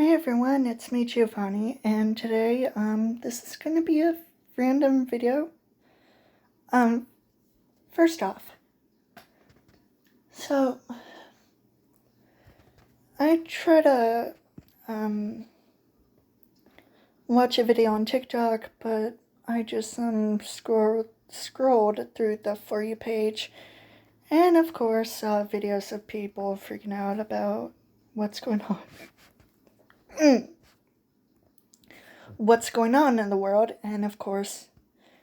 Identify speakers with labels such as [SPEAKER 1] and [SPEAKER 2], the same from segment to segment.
[SPEAKER 1] Hi everyone, it's me Giovanni, and today, this is going to be a random video. First off, so, I try to, watch a video on TikTok, but I just, scrolled through the For You page, and of course saw videos of people freaking out about what's going on. What's going on in the world, and of course,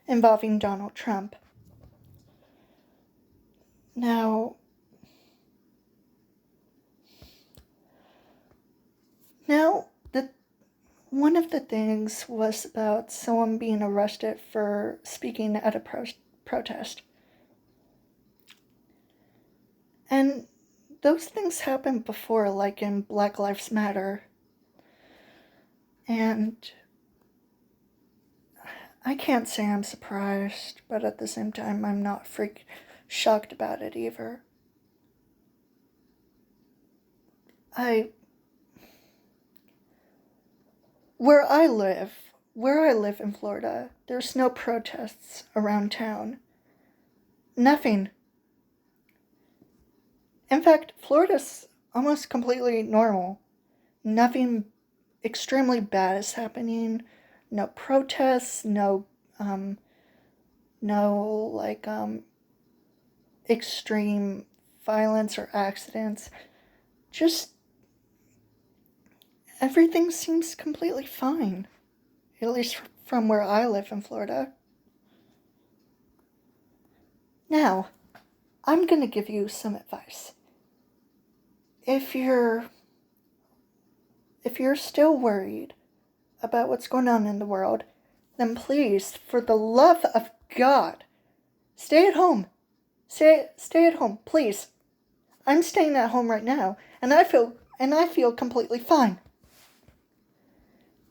[SPEAKER 1] involving Donald Trump. Now, one of the things was about someone being arrested for speaking at a protest. And those things happened before, like in Black Lives Matter. And I can't say I'm surprised, but at the same time, I'm not shocked about it either. Where I live in Florida, there's no protests around town. Nothing. In fact, Florida's almost completely normal. Nothing extremely bad is happening. No protests, no extreme violence or accidents. Just everything seems completely fine, at least from where I live in Florida. Now, I'm going to give you some advice. If you're still worried about what's going on in the world, then please, for the love of God, stay at home. Stay at home, please. I'm staying at home right now, and I feel completely fine.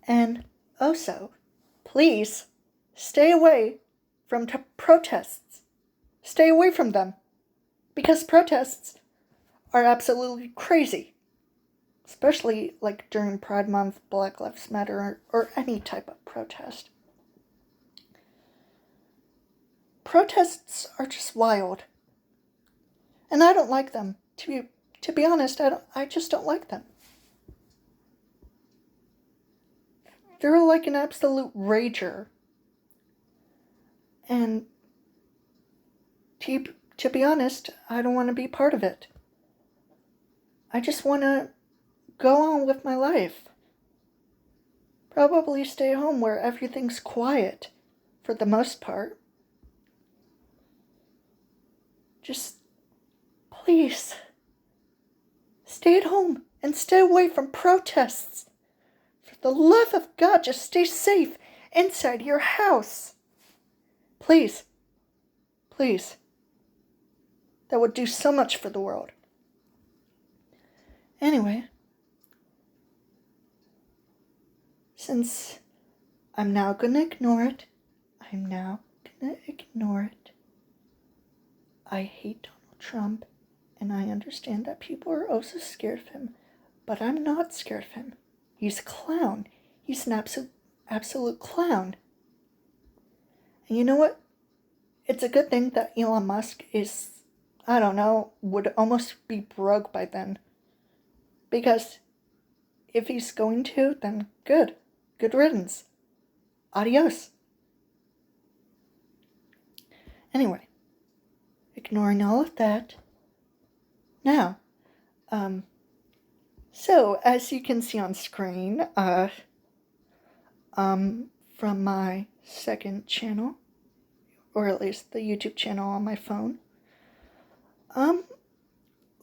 [SPEAKER 1] And also, please stay away from protests. Stay away from them, because protests are absolutely crazy, especially like during Pride Month, Black Lives Matter, or any type of protest. Protests are just wild, and I don't like them. To be honest, I just don't like them. They're like an absolute rager. And to be honest, I don't want to be part of it. I just want to go on with my life. Probably stay home where everything's quiet, for the most part. Just, please, stay at home and stay away from protests. For the love of God, just stay safe inside your house. Please. Please. That would do so much for the world. Anyway, since I'm now gonna ignore it, I hate Donald Trump, and I understand that people are also scared of him, but I'm not scared of him. He's a clown. He's an absolute clown. And you know what? It's a good thing that Elon Musk is, would almost be broke by then. Because if he's going to, then good. Good riddance. Adios. Anyway, ignoring all of that. Now, so as you can see on screen, from my second channel, or at least the YouTube channel on my phone,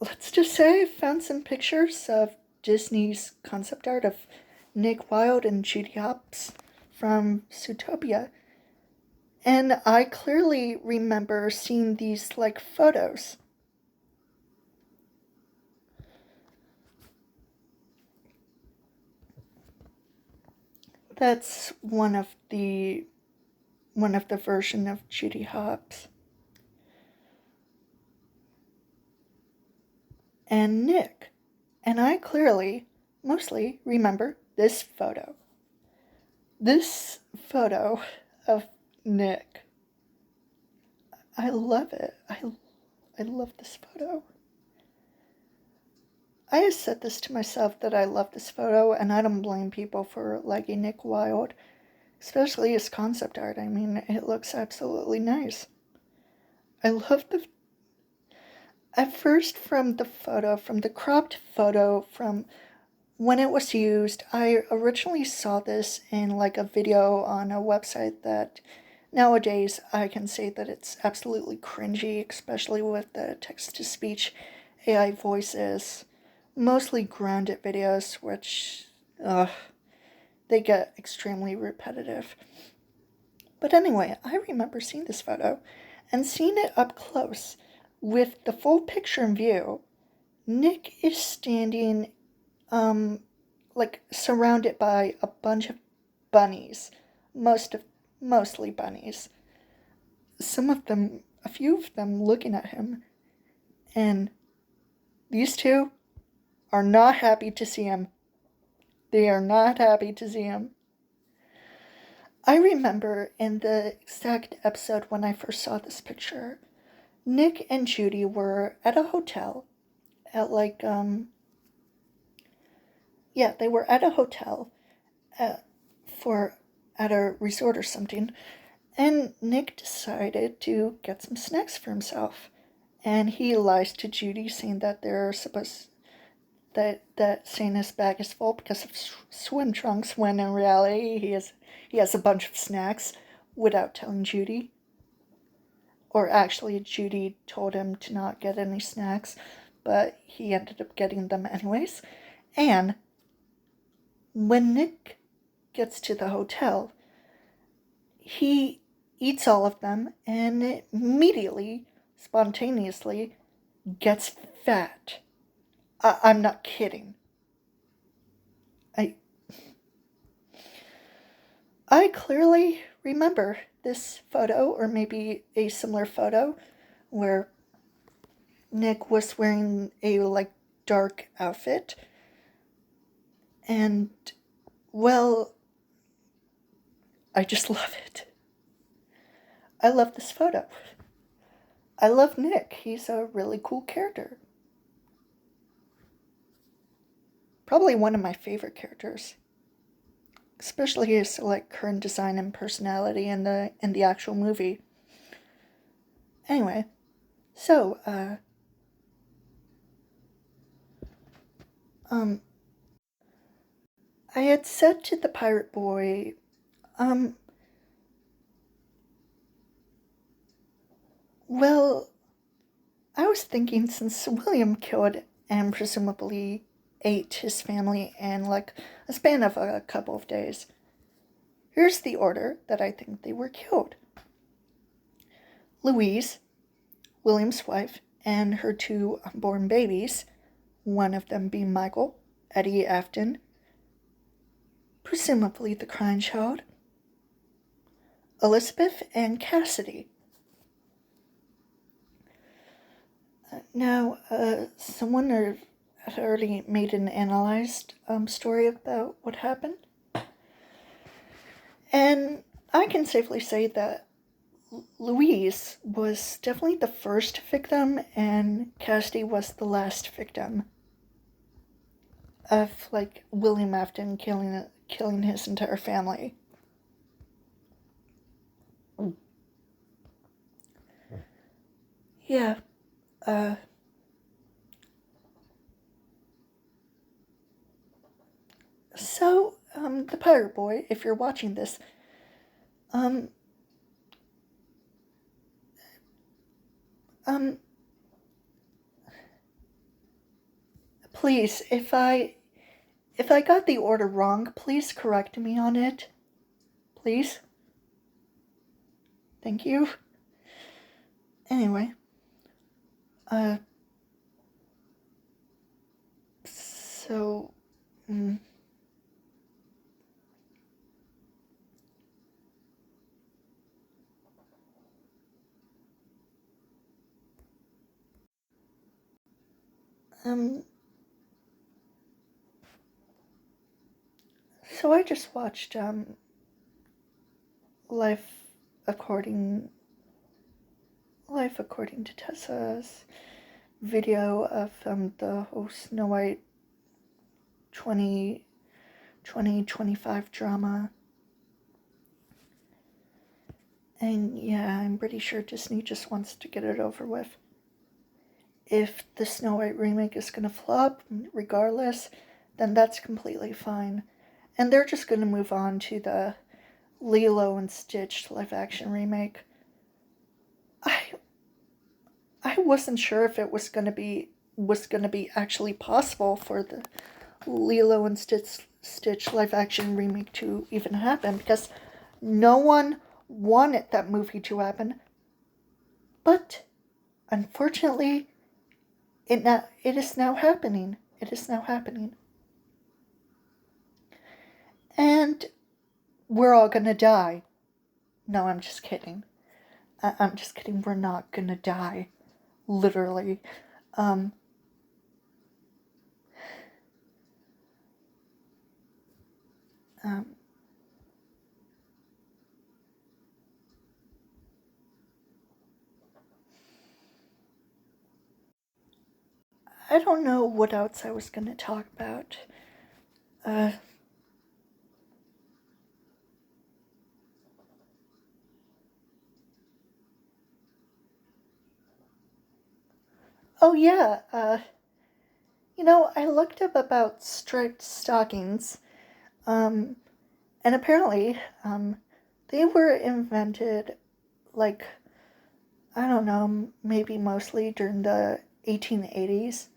[SPEAKER 1] let's just say I found some pictures of Disney's concept art of Nick Wilde and Judy Hopps from Zootopia. And I clearly remember seeing these, photos. That's one of the version of Judy Hopps. And Nick. And I clearly mostly remember this photo. This photo of Nick. I love it. I love this photo. I have said this to myself that I love this photo, and I don't blame people for liking Nick Wilde, especially his concept art. I mean, it looks absolutely nice. I love the... At first, from the cropped photo, from when it was used, I originally saw this in like a video on a website that nowadays I can say that it's absolutely cringy, especially with the text-to-speech AI voices. Mostly grounded videos, which, they get extremely repetitive. But anyway, I remember seeing this photo and seeing it up close with the full picture in view. Nick is standing, like surrounded by a bunch of bunnies, mostly bunnies. A few of them looking at him, and these two are not happy to see him. They are not happy to see him. I remember in the exact episode when I first saw this picture, Nick and Judy were at a hotel at they were at a hotel at a resort or something, and Nick decided to get some snacks for himself. And he lies to Judy, saying that that saying his bag is full because of swim trunks, when in reality he has a bunch of snacks without telling Judy. Or actually, Judy told him to not get any snacks, but he ended up getting them anyways. And when Nick gets to the hotel, he eats all of them and immediately, spontaneously, gets fat. I'm not kidding. I clearly remember this photo, or maybe a similar photo, where Nick was wearing a dark outfit. And, well, I just love it. I love this photo. I love Nick. He's a really cool character. Probably one of my favorite characters. Especially his current design and personality in the actual movie. Anyway, so I had said to the pirate boy, well, I was thinking, since William killed and presumably ate his family in a span of a couple of days, here's the order that I think they were killed. Louise, William's wife, and her two unborn babies, one of them being Michael, Eddie Afton, presumably the crying child, Elizabeth, and Cassidy. Now, someone had already made an analyzed story about what happened. And I can safely say that Louise was definitely the first victim, and Cassidy was the last victim of William Afton killing his entire family. Yeah. So, the pirate boy, if you're watching this, please, if I got the order wrong, please correct me on it. Please. Thank you. Anyway, so, So I just watched Life According to Tessa's video of the whole Snow White 2025 drama. And yeah, I'm pretty sure Disney just wants to get it over with. If the Snow White remake is going to flop, regardless, then that's completely fine. And they're just going to move on to the Lilo and Stitch live-action remake. I wasn't sure if it was going to be actually possible for the Lilo and Stitch live-action remake to even happen, because no one wanted that movie to happen. But unfortunately, it is now happening. It is now happening. And we're all gonna die. No, I'm just kidding. I'm just kidding. We're not gonna die. Literally. I don't know what else I was gonna talk about. Oh yeah, I looked up about striped stockings, and apparently, they were invented, like, I don't know, maybe mostly during the 1880s.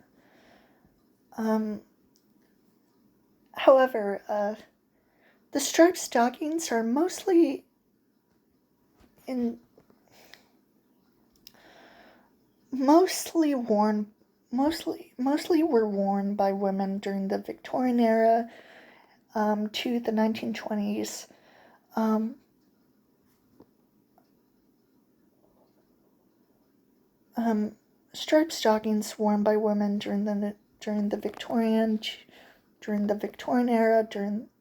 [SPEAKER 1] However, the striped stockings are mostly in mostly worn mostly were worn by women during the Victorian era to the 1920s. Striped stockings worn by women during the Victorian era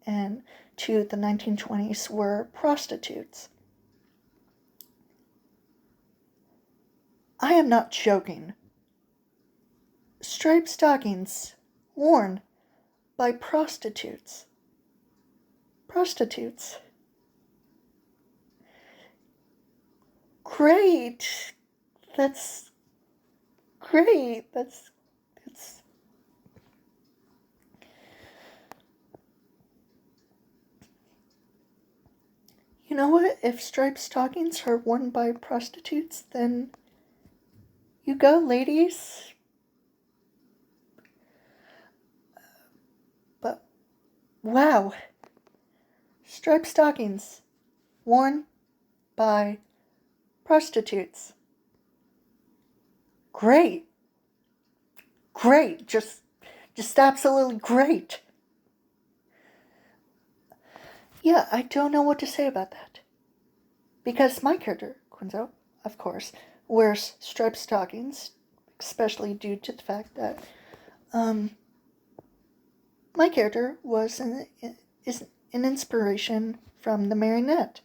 [SPEAKER 1] and to the 1920s were prostitutes. I am not joking. Striped stockings worn by prostitutes. Prostitutes. Great. That's great. It's. You know what? If striped stockings are worn by prostitutes, then you go, ladies. But wow. Striped stockings worn by prostitutes. Great. Great. Just absolutely great. Yeah, I don't know what to say about that. Because my character, Quinzo, of course, wears striped stockings, especially due to the fact that my character is an inspiration from the marionette.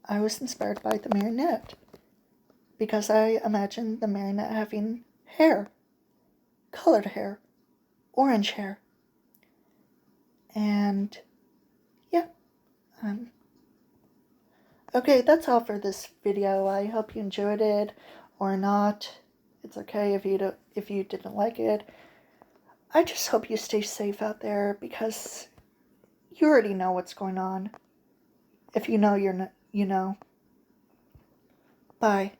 [SPEAKER 1] I was inspired by the marionette because I imagined the marionette having hair, colored hair, orange hair. And yeah, okay, that's all for this video. I hope you enjoyed it or not. It's okay if you didn't like it. I just hope you stay safe out there because you already know what's going on. If you know, you know. Bye.